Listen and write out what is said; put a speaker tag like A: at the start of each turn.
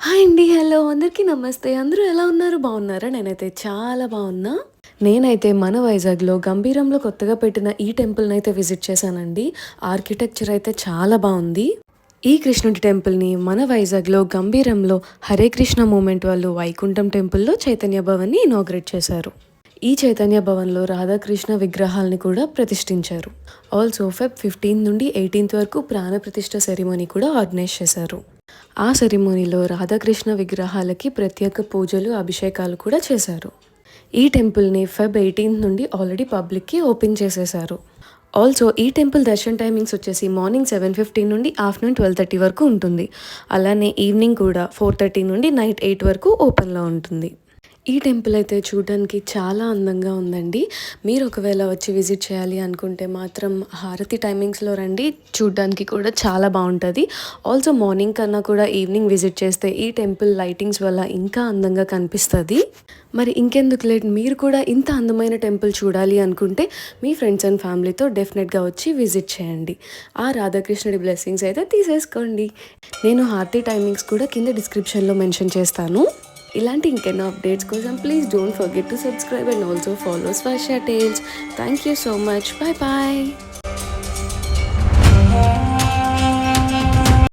A: Hi అండి. Hello అందరికీ నమస్తే. అందరూ ఎలా ఉన్నారు? బాగున్నారా? నేనైతే చాలా బాగున్నా. నేనైతే మన వైజాగ్‌లో గంభీరంలో కొత్తగా పెట్టిన ఈ టెంపుల్‌నైతే విజిట్ చేశానండి. ఆర్కిటెక్చర్ అయితే చాలా బావుంది. ఈ కృష్ణుడి టెంపుల్‌ని మన వైజాగ్‌లో గంభీరంలో హరే కృష్ణ మూవ్‌మెంట్ వాళ్ళు వైకుంఠం టెంపుల్‌లో చైతన్య భవన్‌ని ఇనాగ్రేట్ చేశారు. ఈ చైతన్య భవన్‌లో రాధాకృష్ణ విగ్రహాల్ని కూడా ప్రతిష్ఠించారు. ఆల్సో ఫెబ్ 15 నుండి 18 వరకు ప్రాణ ప్రతిష్ఠ సెరిమనీ కూడా ఆర్గనైజ్ చేశారు. ఆ సెరిమోనీలో రాధాకృష్ణ విగ్రహాలకి ప్రత్యేక పూజలు, అభిషేకాలు కూడా చేశారు. ఈ టెంపుల్‌ని ఫెబ్ 18 నుండి ఆల్రెడీ పబ్లిక్‌కి ఓపెన్ చేసేశారు. ఆల్సో ఈ టెంపుల్ దర్శన్ టైమింగ్స్ వచ్చేసి మార్నింగ్ 7:15 నుండి ఆఫ్టర్‌నూన్ 12:30 వరకు ఉంటుంది. అలానే ఈవినింగ్ కూడా 4:30 నుండి నైట్ 8 వరకు ఓపెన్‌లో ఉంటుంది. ఈ టెంపుల్ అయితే చూడడానికి చాలా అందంగా ఉందండి. మీరు ఒకవేళ వచ్చి విజిట్ చేయాలి అనుకుంటే మాత్రం హారతి టైమింగ్స్‌లో రండి. చూడ్డానికి కూడా చాలా బావుంటది. ఆల్సో మార్నింగ్ కన్నా కూడా ఈవినింగ్ విజిట్ చేస్తే ఈ టెంపుల్ లైటింగ్స్ వల్ల ఇంకా అందంగా కనిపిస్తది. మరి ఇంకెందుకు లేట్, మీరు కూడా ఇంత అందమైన టెంపుల్ చూడాలి అనుకుంటే మీ ఫ్రెండ్స్ అండ్ ఫ్యామిలీతో డెఫినెట్‌గా వచ్చి విజిట్ చేయండి. ఆ రాధాకృష్ణుడి బ్లెస్సింగ్స్ అయితే తీసేసుకోండి. నేను హారతి టైమింగ్స్ కూడా కింద డిస్క్రిప్షన్‌లో మెన్షన్ చేస్తాను. ఇలాంటి ఇంకెన్నో అప్డేట్స్ కోసం please don't forget to subscribe and also follow Sparsha tales. Thank you so much. Bye bye.